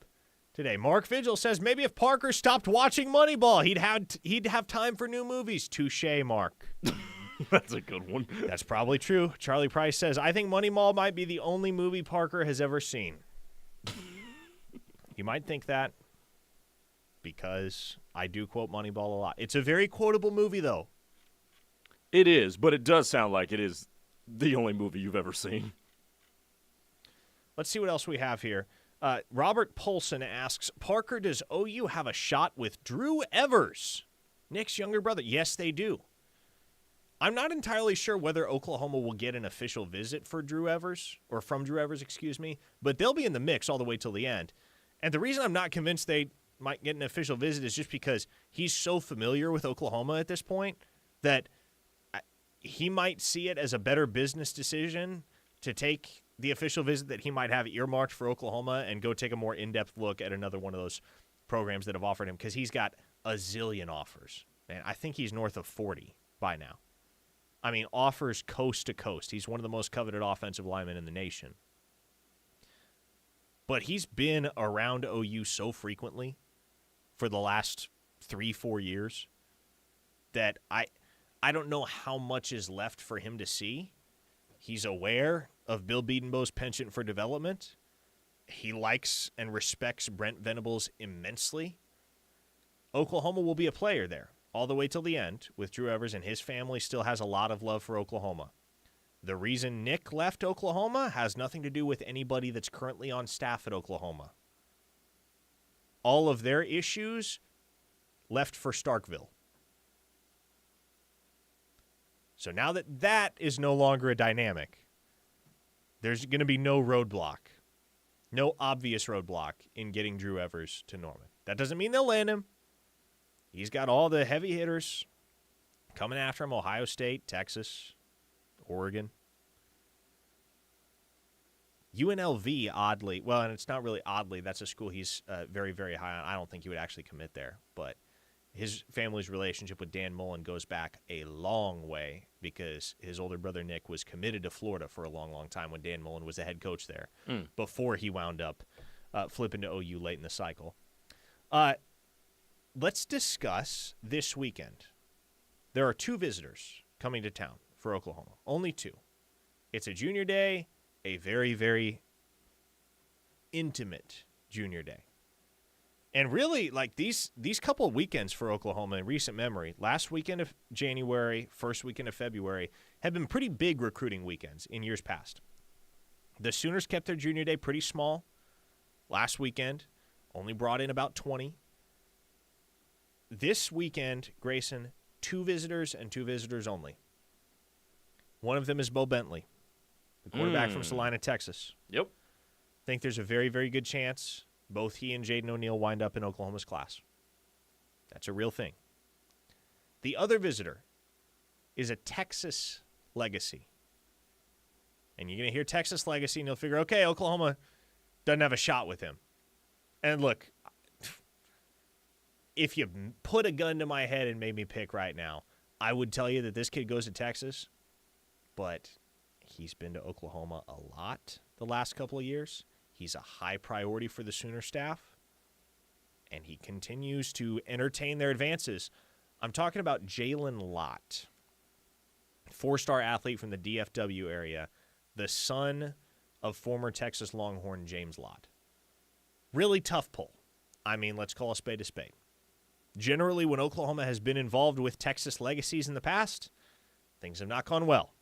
today. Mark Vigil says, maybe if Parker stopped watching Moneyball, he'd have time for new movies. Touché, Mark. That's a good one. That's probably true. Charlie Price says, I think Moneyball might be the only movie Parker has ever seen. You might think that because I do quote Moneyball a lot. It's a very quotable movie, though. It is, but it does sound like it is the only movie you've ever seen. Let's see what else we have here. Robert Polson asks, Parker, does OU have a shot with Drew Evers, Nick's younger brother? Yes, they do. I'm not entirely sure whether Oklahoma will get an official visit for Drew Evers, or from Drew Evers, excuse me, but they'll be in the mix all the way till the end. And the reason I'm not convinced they might get an official visit is just because he's so familiar with Oklahoma at this point that he might see it as a better business decision to take the official visit that he might have earmarked for Oklahoma and go take a more in-depth look at another one of those programs that have offered him, because he's got a zillion offers. Man, I think he's north of 40 by now. I mean, offers coast to coast. He's one of the most coveted offensive linemen in the nation. But he's been around OU so frequently for the last 3-4 years that I don't know how much is left for him to see. He's aware of Bill Bedenbaugh's penchant for development. He likes and respects Brent Venables immensely. Oklahoma will be a player there all the way till the end with Drew Evers, and his family still has a lot of love for Oklahoma. The reason Nick left Oklahoma has nothing to do with anybody that's currently on staff at Oklahoma. All of their issues left for Starkville. So now that that is no longer a dynamic, there's going to be no roadblock, no obvious roadblock in getting Drew Evers to Norman. That doesn't mean they'll land him. He's got all the heavy hitters coming after him: Ohio State, Texas, Oregon. UNLV, oddly, well, and it's not really oddly, that's a school he's very, very high on. I don't think he would actually commit there, but his family's relationship with Dan Mullen goes back a long way because his older brother Nick was committed to Florida for a long, long time when Dan Mullen was the head coach there before he wound up flipping to OU late in the cycle. Let's discuss this weekend. There are 2 visitors coming to town for Oklahoma, only 2. It's a junior day, a very, very intimate junior day. And really, like these couple of weekends for Oklahoma in recent memory, last weekend of January, first weekend of February, have been pretty big recruiting weekends in years past. The Sooners kept their junior day pretty small. Last weekend, only brought in about 20. This weekend, Grayson, 2 visitors and 2 visitors only. One of them is Bo Bentley, the quarterback from Salina, Texas. Yep. Think there's a very, very good chance both he and Jaden O'Neal wind up in Oklahoma's class. That's a real thing. The other visitor is a Texas legacy. And you're going to hear Texas legacy, and you'll figure, okay, Oklahoma doesn't have a shot with him. And look, if you put a gun to my head and made me pick right now, I would tell you that this kid goes to Texas, but he's been to Oklahoma a lot the last couple of years. He's a high priority for the Sooner staff, and he continues to entertain their advances. I'm talking about Jalen Lott, 4-star athlete from the DFW area, the son of former Texas Longhorn James Lott. Really tough pull. I mean, let's call a spade a spade. Generally, when Oklahoma has been involved with Texas legacies in the past, things have not gone well.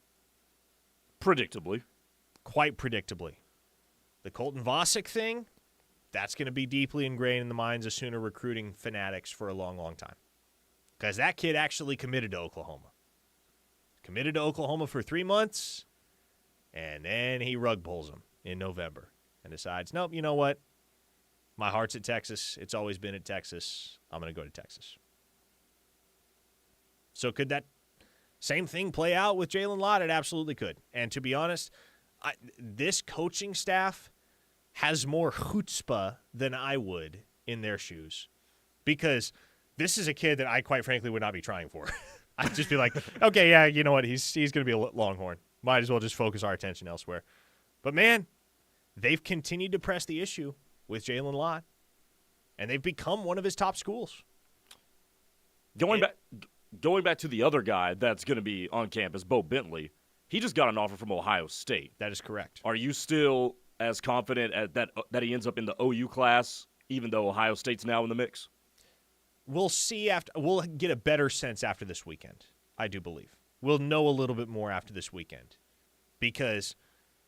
Predictably. Quite predictably. The Colton Vosick thing, that's going to be deeply ingrained in the minds of Sooner recruiting fanatics for a long, long time. Because that kid actually committed to Oklahoma. Committed to Oklahoma for 3 months, and then he rug pulls him in November and decides, nope, you know what? My heart's at Texas. It's always been at Texas. I'm going to go to Texas. So could that same thing play out with Jalen Lott? It absolutely could. And to be honest, this coaching staff has more chutzpah than I would in their shoes, because this is a kid that I quite frankly would not be trying for. I'd just be like, okay, yeah, you know what? He's going to be a Longhorn. Might as well just focus our attention elsewhere. But, man, they've continued to press the issue with Jalen Lott, and they've become one of his top schools. Going back to the other guy that's going to be on campus, Bo Bentley, he just got an offer from Ohio State. That is correct. Are you still as confident that he ends up in the OU class, even though Ohio State's now in the mix? We'll see we'll get a better sense after this weekend, I do believe. We'll know a little bit more after this weekend, because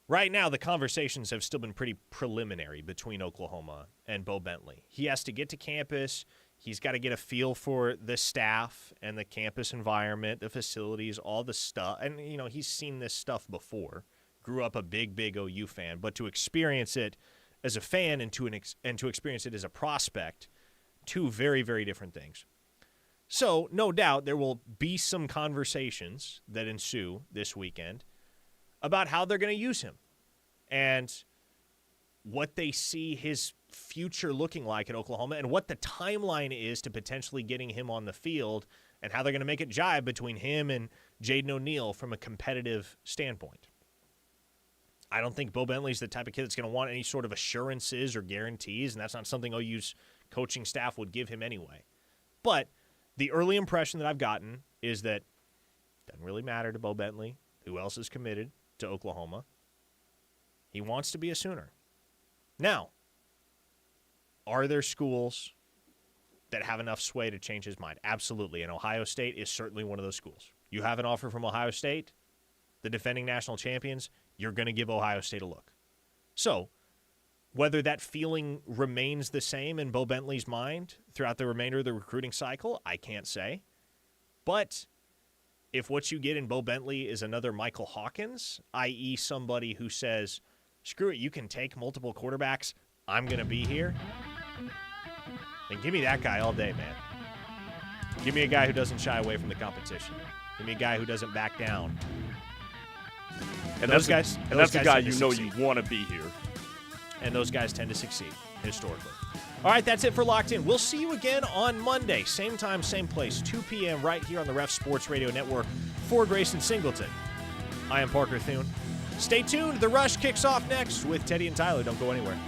right now the conversations have still been pretty preliminary between Oklahoma and Bo Bentley. He has to get to campus. He's got to get a feel for the staff and the campus environment, the facilities, all the stuff. And, you know, he's seen this stuff before. Grew up a big, big OU fan. But to experience it as a fan and to experience it as a prospect, 2 very, very different things. So, no doubt, there will be some conversations that ensue this weekend about how they're going to use him and what they see his future looking like at Oklahoma and what the timeline is to potentially getting him on the field and how they're going to make it jive between him and Jaden O'Neal from a competitive standpoint. I don't think Bo Bentley's the type of kid that's going to want any sort of assurances or guarantees, and that's not something OU's coaching staff would give him anyway. But the early impression that I've gotten is that it doesn't really matter to Bo Bentley who else is committed to Oklahoma. He wants to be a Sooner. Now, are there schools that have enough sway to change his mind? Absolutely, and Ohio State is certainly one of those schools. You have an offer from Ohio State, the defending national champions, you're going to give Ohio State a look. So, whether that feeling remains the same in Bo Bentley's mind throughout the remainder of the recruiting cycle, I can't say. But If what you get in Bo Bentley is another Michael Hawkins, i.e. somebody who says, screw it, you can take multiple quarterbacks, I'm going to be here, then give me that guy all day, man. Give me a guy who doesn't shy away from the competition. Give me a guy who doesn't back down. And those that's guys, and that's the guy tend to you know succeed. you want to be here. And those guys tend to succeed, historically. All right, that's it for Locked In. We'll see you again on Monday. Same time, same place, 2 p.m. right here on the Ref Sports Radio Network. For Grayson Singleton, I am Parker Thune. Stay tuned. The Rush kicks off next with Teddy and Tyler. Don't go anywhere.